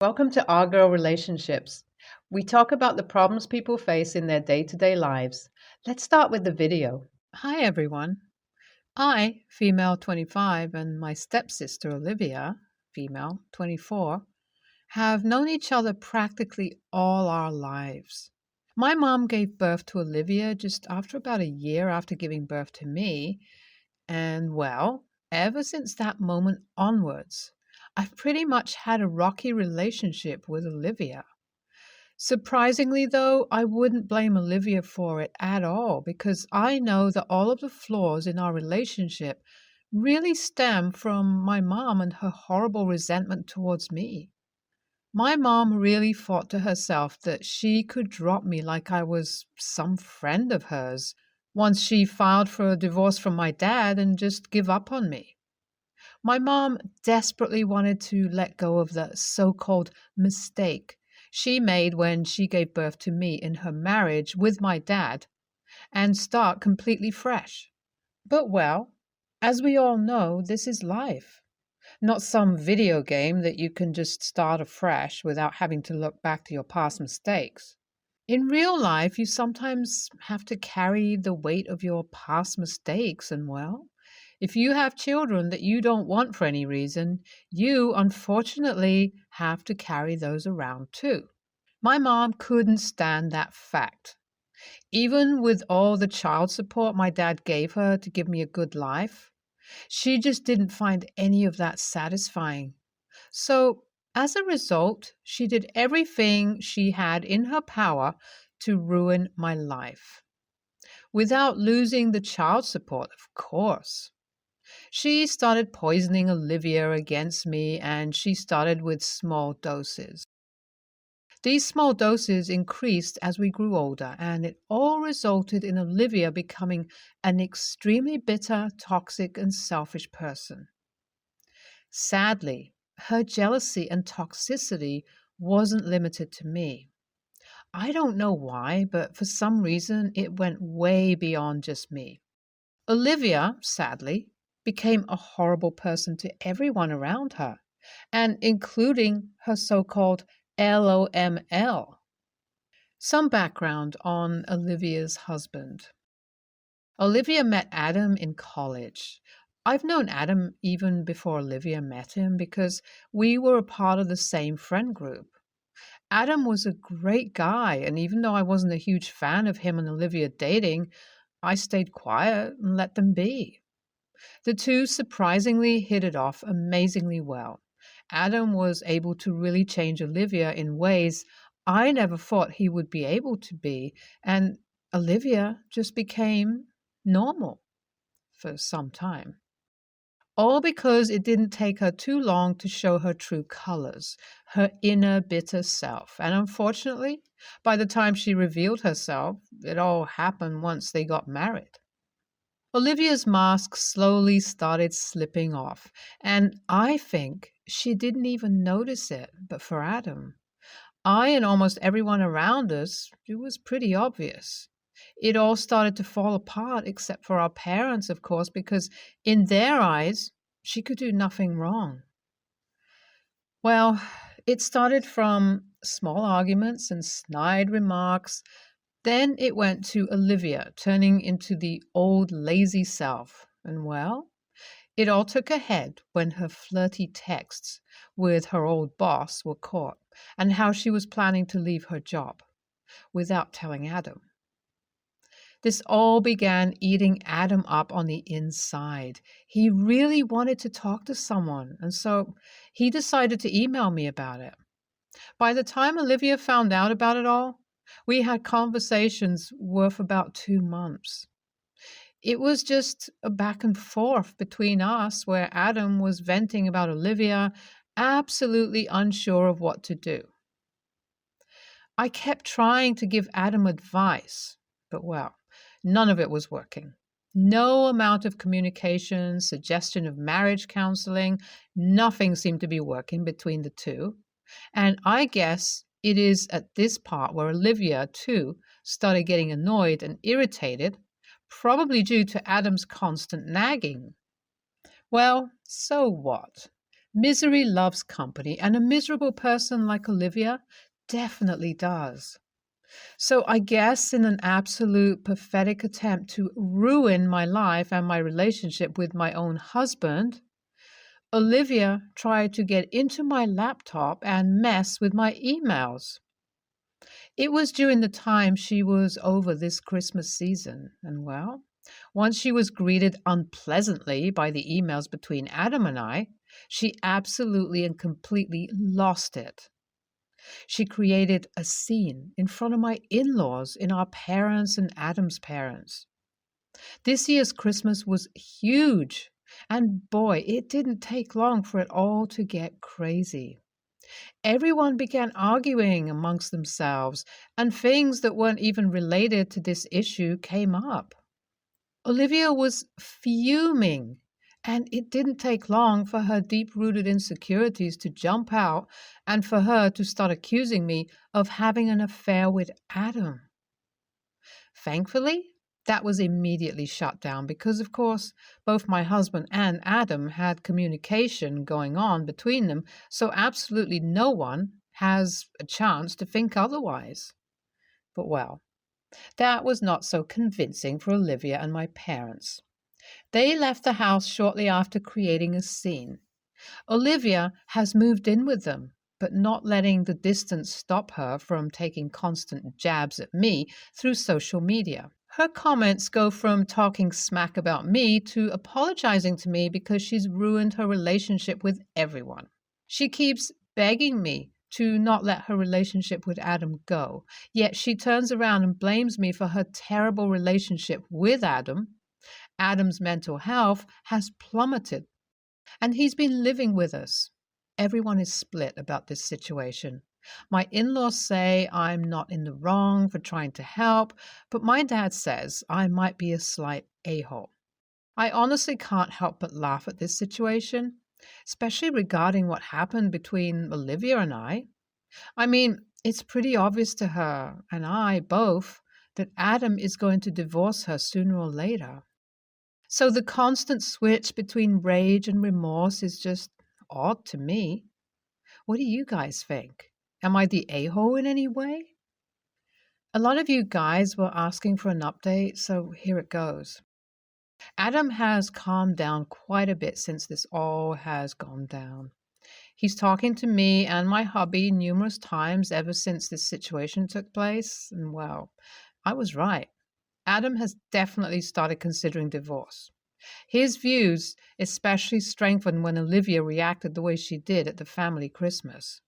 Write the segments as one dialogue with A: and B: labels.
A: Welcome to Our Girl Relationships. We talk about the problems people face in their day to day lives. Let's start with the video.
B: Hi, everyone. I, female 25, and my stepsister Olivia, female 24, have known each other practically all our lives. My mom gave birth to Olivia just after about a year after giving birth to me, and well, ever since that moment onwards, I've pretty much had a rocky relationship with Olivia. Surprisingly, though, I wouldn't blame Olivia for it at all because I know that all of the flaws in our relationship really stem from my mom and her horrible resentment towards me. My mom really thought to herself that she could drop me like I was some friend of hers once she filed for a divorce from my dad and just give up on me. My mom desperately wanted to let go of the so called mistake she made when she gave birth to me in her marriage with my dad and start completely fresh. But well, as we all know, this is life, not some video game that you can just start afresh without having to look back to your past mistakes. In real life, you sometimes have to carry the weight of your past mistakes, and well, if you have children that you don't want for any reason, you unfortunately have to carry those around too. My mom couldn't stand that fact. Even with all the child support my dad gave her to give me a good life, she just didn't find any of that satisfying. So, as a result, she did everything she had in her power to ruin my life. Without losing the child support, of course. She started poisoning Olivia against me, and she started with small doses. These small doses increased as we grew older, and it all resulted in Olivia becoming an extremely bitter, toxic, and selfish person. Sadly, her jealousy and toxicity wasn't limited to me. I don't know why, but for some reason it went way beyond just me. Olivia, sadly, became a horrible person to everyone around her, and including her so called LOML. Some background on Olivia's husband. Olivia met Adam in college. I've known Adam even before Olivia met him because we were a part of the same friend group. Adam was a great guy, and even though I wasn't a huge fan of him and Olivia dating, I stayed quiet and let them be. The two surprisingly hit it off amazingly well. Adam was able to really change Olivia in ways I never thought he would be able to be, and Olivia just became normal for some time. All because it didn't take her too long to show her true colors, her inner bitter self. And unfortunately, by the time she revealed herself, it all happened once they got married. Olivia's mask slowly started slipping off, and I think she didn't even notice it, but for Adam, I and almost everyone around us, it was pretty obvious. It all started to fall apart, except for our parents, of course, because in their eyes, she could do nothing wrong. Well, it started from small arguments and snide remarks. Then it went to Olivia turning into the old lazy self. And well, it all took a head when her flirty texts with her old boss were caught and how she was planning to leave her job without telling Adam. This all began eating Adam up on the inside. He really wanted to talk to someone, and so he decided to email me about it. By the time Olivia found out about it all, we had conversations worth about 2 months. It was just a back and forth between us where Adam was venting about Olivia, absolutely unsure of what to do. I kept trying to give Adam advice, but well, none of it was working. No amount of communication, suggestion of marriage counseling, nothing seemed to be working between the two. And I guess it is at this part where Olivia, too, started getting annoyed and irritated, probably due to Adam's constant nagging. Well, so what? Misery loves company, and a miserable person like Olivia definitely does. So I guess in an absolute pathetic attempt to ruin my life and my relationship with my own husband, Olivia tried to get into my laptop and mess with my emails. It was during the time she was over this Christmas season, and well, once she was greeted unpleasantly by the emails between Adam and I, she absolutely and completely lost it. She created a scene in front of my in laws, in our parents and Adam's parents. This year's Christmas was huge, and boy, it didn't take long for it all to get crazy. Everyone began arguing amongst themselves, and things that weren't even related to this issue came up. Olivia was fuming, and it didn't take long for her deep rooted insecurities to jump out and for her to start accusing me of having an affair with Adam. Thankfully, that was immediately shut down because, of course, both my husband and Adam had communication going on between them, so absolutely no one has a chance to think otherwise. But well, that was not so convincing for Olivia and my parents. They left the house shortly after creating a scene. Olivia has moved in with them, but not letting the distance stop her from taking constant jabs at me through social media. Her comments go from talking smack about me to apologizing to me because she's ruined her relationship with everyone. She keeps begging me to not let her relationship with Adam go, yet she turns around and blames me for her terrible relationship with Adam. Adam's mental health has plummeted, and he's been living with us. Everyone is split about this situation. My in laws say I'm not in the wrong for trying to help, but my dad says I might be a slight a-hole. I honestly can't help but laugh at this situation, especially regarding what happened between Olivia and I. I mean, it's pretty obvious to her and I both that Adam is going to divorce her sooner or later. So the constant switch between rage and remorse is just odd to me. What do you guys think? Am I the a-hole in any way? A lot of you guys were asking for an update, so here it goes. Adam has calmed down quite a bit since this all has gone down. He's talking to me and my hubby numerous times ever since this situation took place, and well, I was right. Adam has definitely started considering divorce. His views especially strengthened when Olivia reacted the way she did at the family Christmas.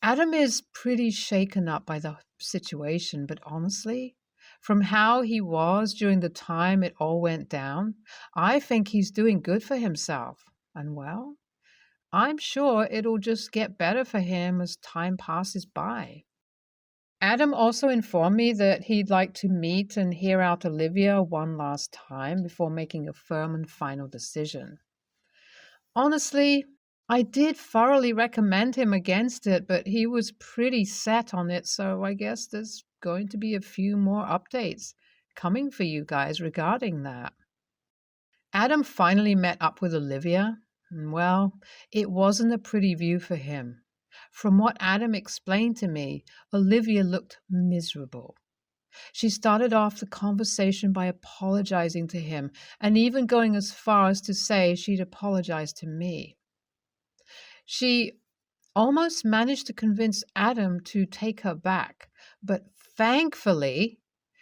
B: Adam is pretty shaken up by the situation, but honestly, from how he was during the time it all went down, I think he's doing good for himself. And well, I'm sure it'll just get better for him as time passes by. Adam also informed me that he'd like to meet and hear out Olivia one last time before making a firm and final decision. Honestly, I did thoroughly recommend him against it, but he was pretty set on it, so I guess there's going to be a few more updates coming for you guys regarding that. Adam finally met up with Olivia, and well, it wasn't a pretty view for him. From what Adam explained to me, Olivia looked miserable. She started off the conversation by apologizing to him and even going as far as to say she'd apologize to me. She almost managed to convince Adam to take her back, but thankfully,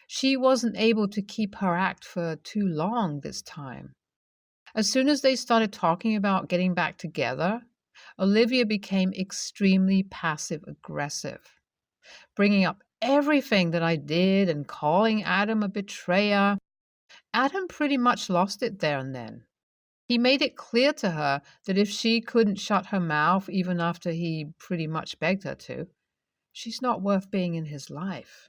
B: she wasn't able to keep her act for too long this time. As soon as they started talking about getting back together, Olivia became extremely passive aggressive, bringing up everything that I did and calling Adam a betrayer. Adam pretty much lost it there and then. He made it clear to her that if she couldn't shut her mouth even after he pretty much begged her to, she's not worth being in his life.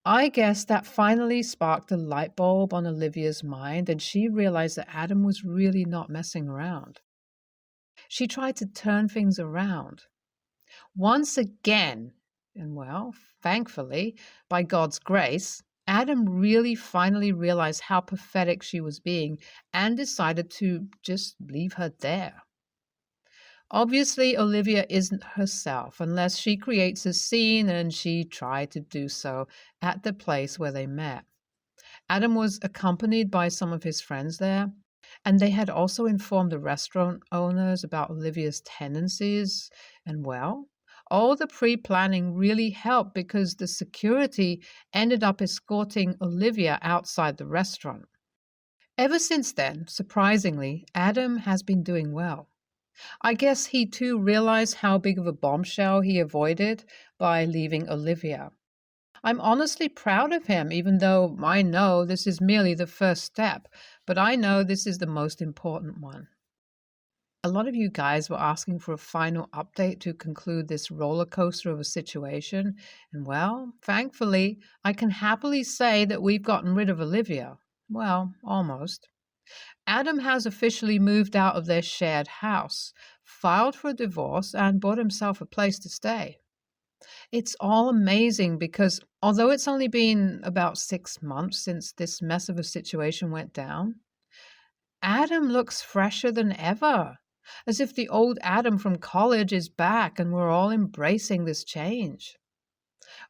B: I guess that finally sparked a light bulb on Olivia's mind, and she realized that Adam was really not messing around. She tried to turn things around. Once again, and well, thankfully, by God's grace, Adam really finally realized how pathetic she was being and decided to just leave her there. Obviously, Olivia isn't herself unless she creates a scene, and she tried to do so at the place where they met. Adam was accompanied by some of his friends there, and they had also informed the restaurant owners about Olivia's tendencies. And well, all the pre planning really helped because the security ended up escorting Olivia outside the restaurant. Ever since then, surprisingly, Adam has been doing well. I guess he too realized how big of a bombshell he avoided by leaving Olivia. I'm honestly proud of him, even though I know this is merely the first step, but I know this is the most important one. A lot of you guys were asking for a final update to conclude this roller coaster of a situation, and well, thankfully, I can happily say that we've gotten rid of Olivia. Well, almost. Adam has officially moved out of their shared house, filed for a divorce, and bought himself a place to stay. It's all amazing because although it's only been about 6 months since this mess of a situation went down, Adam looks fresher than ever, as if the old Adam from college is back and we're all embracing this change.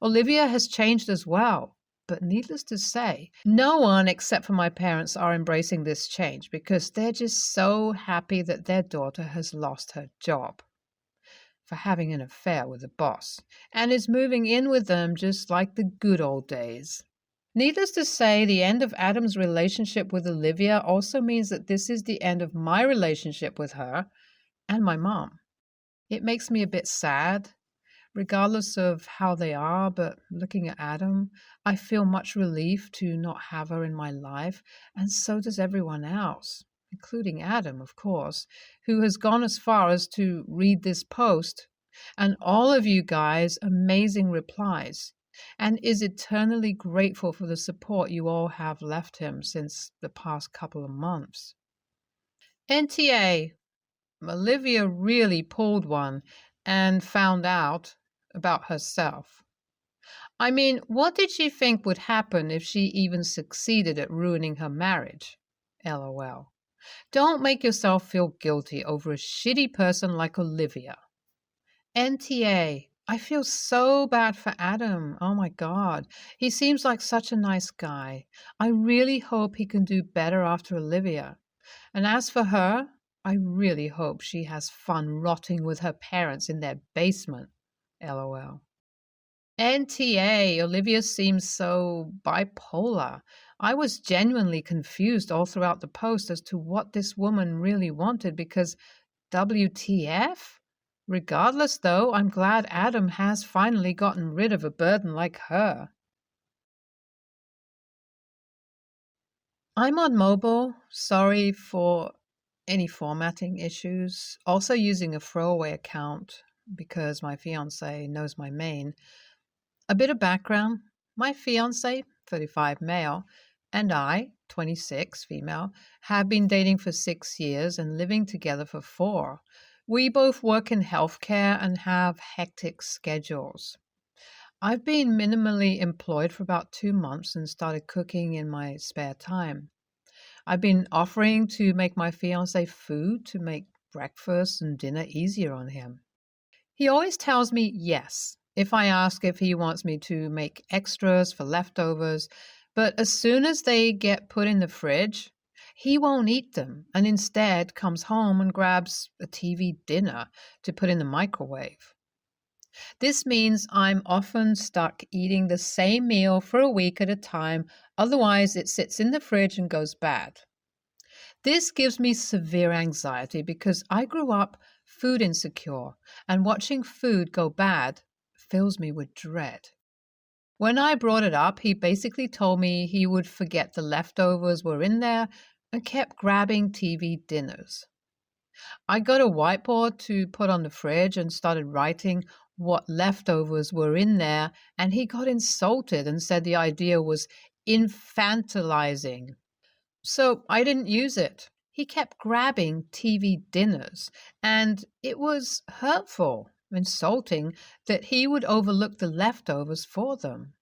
B: Olivia has changed as well, but needless to say, no one except for my parents are embracing this change because they're just so happy that their daughter has lost her job for having an affair with the boss and is moving in with them just like the good old days. Needless to say, the end of Adam's relationship with Olivia also means that this is the end of my relationship with her and my mom. It makes me a bit sad, regardless of how they are, but looking at Adam, I feel much relief to not have her in my life, and so does everyone else, including Adam, of course, who has gone as far as to read this post, and all of you guys' amazing replies, and is eternally grateful for the support you all have left him since the past couple of months. NTA, Olivia really pulled one and found out about herself. I mean, what did she think would happen if she even succeeded at ruining her marriage? LOL. Don't make yourself feel guilty over a shitty person like Olivia. NTA, I feel so bad for Adam. Oh my God. He seems like such a nice guy. I really hope he can do better after Olivia. And as for her, I really hope she has fun rotting with her parents in their basement. LOL. NTA, Olivia seems so bipolar. I was genuinely confused all throughout the post as to what this woman really wanted because WTF? Regardless, though, I'm glad Adam has finally gotten rid of a burden like her. I'm on mobile. Sorry for any formatting issues. Also using a throwaway account because my fiance knows my main. A bit of background. My fiance, 35 male, and I, 26 female, have been dating for 6 years and living together for 4. We both work in healthcare and have hectic schedules. I've been minimally employed for about 2 months and started cooking in my spare time. I've been offering to make my fiancé food to make breakfast and dinner easier on him. He always tells me yes if I ask if he wants me to make extras for leftovers, but as soon as they get put in the fridge, he won't eat them and instead comes home and grabs a TV dinner to put in the microwave. This means I'm often stuck eating the same meal for a week at a time, otherwise it sits in the fridge and goes bad. This gives me severe anxiety because I grew up food insecure, and watching food go bad fills me with dread. When I brought it up, he basically told me he would forget the leftovers were in there and kept grabbing TV dinners. I got a whiteboard to put on the fridge and started writing what leftovers were in there, and he got insulted and said the idea was infantilizing. So I didn't use it. He kept grabbing TV dinners, and it was hurtful, insulting that he would overlook the leftovers for them.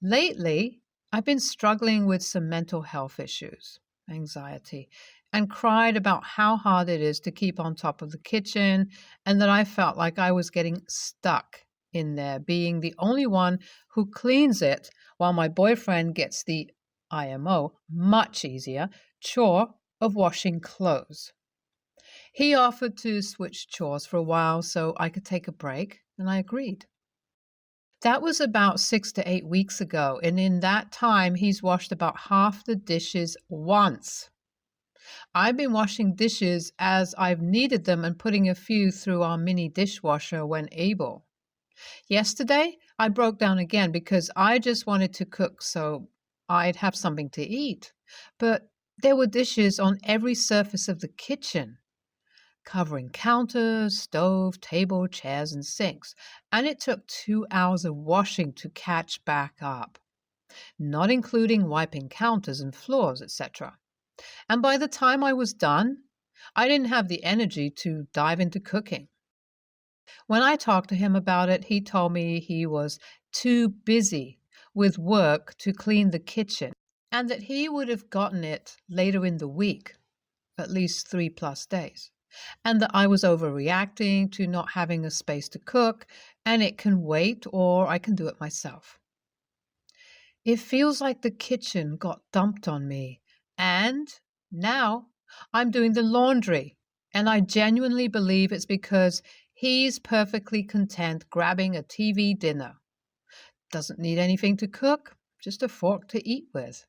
B: Lately, I've been struggling with some mental health issues, anxiety, and cried about how hard it is to keep on top of the kitchen and that I felt like I was getting stuck in there, being the only one who cleans it while my boyfriend gets the IMO, much easier, chore of washing clothes. He offered to switch chores for a while so I could take a break, and I agreed. That was about 6 to 8 weeks ago, and in that time, he's washed about half the dishes once. I've been washing dishes as I've needed them and putting a few through our mini dishwasher when able. Yesterday, I broke down again because I just wanted to cook so I'd have something to eat. But there were dishes on every surface of the kitchen, covering counters, stove, table, chairs, and sinks, and it took 2 hours of washing to catch back up, not including wiping counters and floors, etc. And by the time I was done, I didn't have the energy to dive into cooking. When I talked to him about it, he told me he was too busy with work to clean the kitchen and that he would have gotten it later in the week, at least 3+ days, and that I was overreacting to not having a space to cook and it can wait or I can do it myself. It feels like the kitchen got dumped on me, and now I'm doing the laundry, and I genuinely believe it's because he's perfectly content grabbing a TV dinner. Doesn't need anything to cook, just a fork to eat with.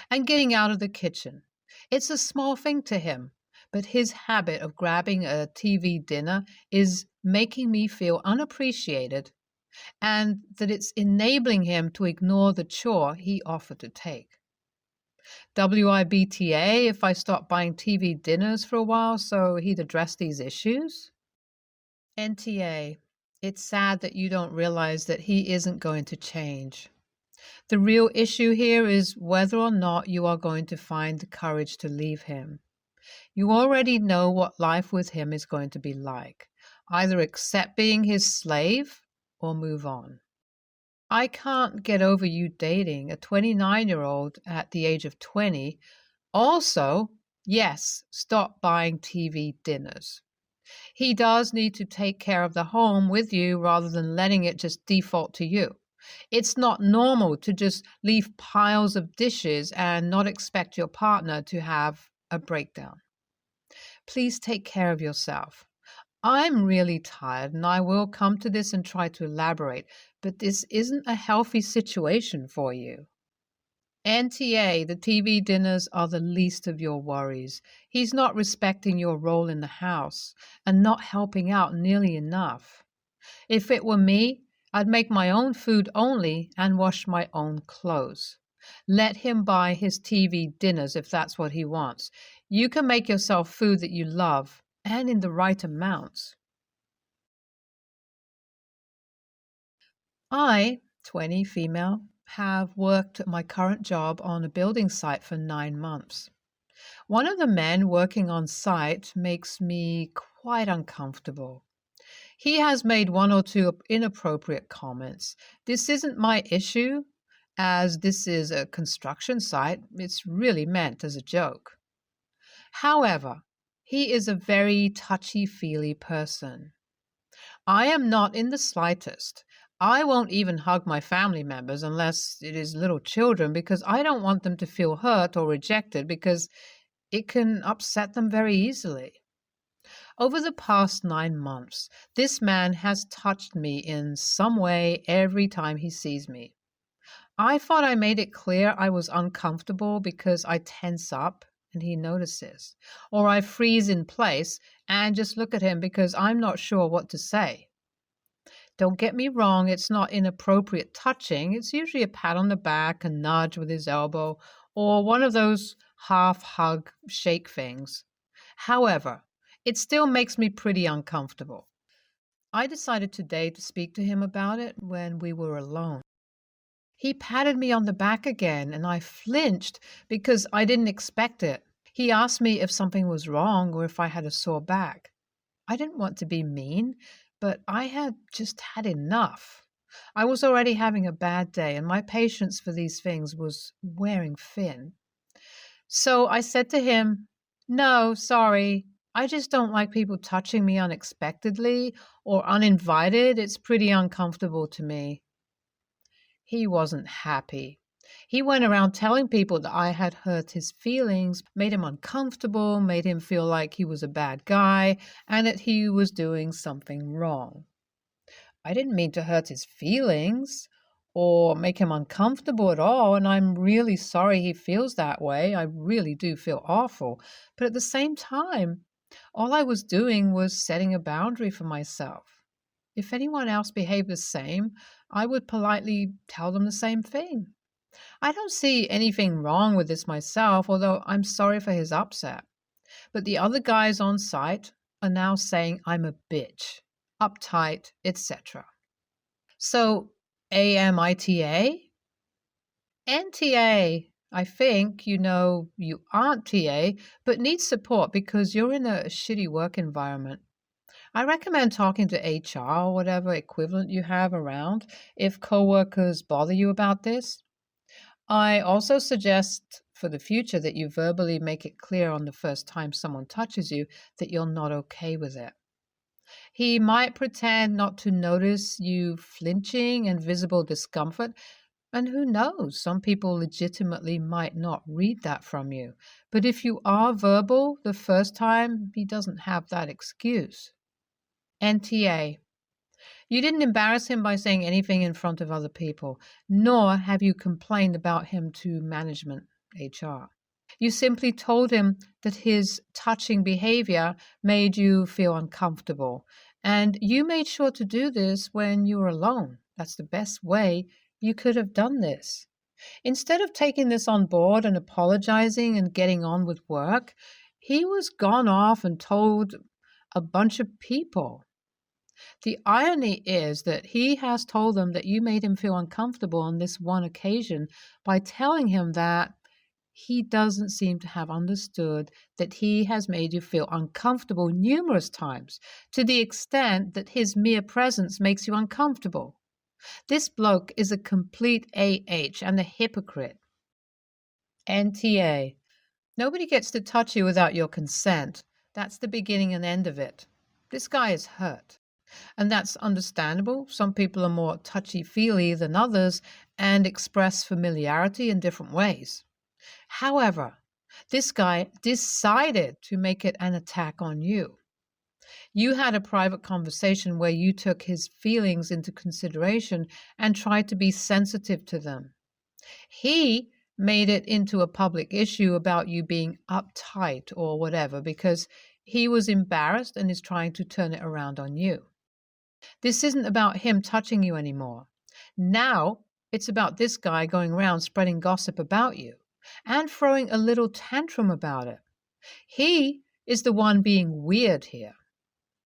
B: And getting out of the kitchen. It's a small thing to him, but his habit of grabbing a TV dinner is making me feel unappreciated and that it's enabling him to ignore the chore he offered to take. WIBTA if I stop buying TV dinners for a while so he'd address these issues? NTA, it's sad that you don't realize that he isn't going to change. The real issue here is whether or not you are going to find the courage to leave him. You already know what life with him is going to be like. Either accept being his slave or move on. I can't get over you dating a 29-year-old at the age of 20. Also, yes, stop buying TV dinners. He does need to take care of the home with you rather than letting it just default to you. It's not normal to just leave piles of dishes and not expect your partner to have a breakdown. Please take care of yourself. I'm really tired and I will come to this and try to elaborate, but this isn't a healthy situation for you. NTA, the TV dinners are the least of your worries. He's not respecting your role in the house and not helping out nearly enough. If it were me, I'd make my own food only and wash my own clothes. Let him buy his TV dinners if that's what he wants. You can make yourself food that you love and in the right amounts. I, 20, female, have worked at my current job on a building site for 9 months. One of the men working on site makes me quite uncomfortable. He has made 1 or 2 inappropriate comments. This isn't my issue, as this is a construction site. It's really meant as a joke. However, he is a very touchy-feely person. I am not in the slightest. I won't even hug my family members unless it is little children because I don't want them to feel hurt or rejected because it can upset them very easily. Over the past 9 months, this man has touched me in some way every time he sees me. I thought I made it clear I was uncomfortable because I tense up and he notices, or I freeze in place and just look at him because I'm not sure what to say. Don't get me wrong, it's not inappropriate touching. It's usually a pat on the back, a nudge with his elbow, or one of those half hug shake things. However, it still makes me pretty uncomfortable. I decided today to speak to him about it when we were alone. He patted me on the back again, and I flinched because I didn't expect it. He asked me if something was wrong or if I had a sore back. I didn't want to be mean, but I had just had enough. I was already having a bad day, and my patience for these things was wearing thin. So I said to him, No, sorry. I just don't like people touching me unexpectedly or uninvited. It's pretty uncomfortable to me. He wasn't happy. He went around telling people that I had hurt his feelings, made him uncomfortable, made him feel like he was a bad guy, and that he was doing something wrong. I didn't mean to hurt his feelings or make him uncomfortable at all, and I'm really sorry he feels that way. I really do feel awful. But at the same time, all I was doing was setting a boundary for myself. If anyone else behaved the same, I would politely tell them the same thing. I don't see anything wrong with this myself, although I'm sorry for his upset. But the other guys on site are now saying I'm a bitch, uptight, etc. So, AMITA? NTA. I think you know you aren't TA, but need support because you're in a shitty work environment. I recommend talking to HR or whatever equivalent you have around if coworkers bother you about this. I also suggest for the future that you verbally make it clear on the first time someone touches you that you're not okay with it. He might pretend not to notice you flinching and visible discomfort, and who knows, some people legitimately might not read that from you. But if you are verbal the first time, he doesn't have that excuse. NTA. You didn't embarrass him by saying anything in front of other people, nor have you complained about him to management, HR. You simply told him that his touching behavior made you feel uncomfortable, and you made sure to do this when you were alone. That's the best way you could have done this. Instead of taking this on board and apologizing and getting on with work, he was gone off and told a bunch of people. The irony is that he has told them that you made him feel uncomfortable on this one occasion by telling him that he doesn't seem to have understood that he has made you feel uncomfortable numerous times, to the extent that his mere presence makes you uncomfortable. This bloke is a complete AH and a hypocrite. NTA. Nobody gets to touch you without your consent. That's the beginning and end of it. This guy is hurt. And that's understandable. Some people are more touchy-feely than others and express familiarity in different ways. However, this guy decided to make it an attack on you. You had a private conversation where you took his feelings into consideration and tried to be sensitive to them. He made it into a public issue about you being uptight or whatever because he was embarrassed and is trying to turn it around on you. This isn't about him touching you anymore. Now it's about this guy going around spreading gossip about you and throwing a little tantrum about it. He is the one being weird here.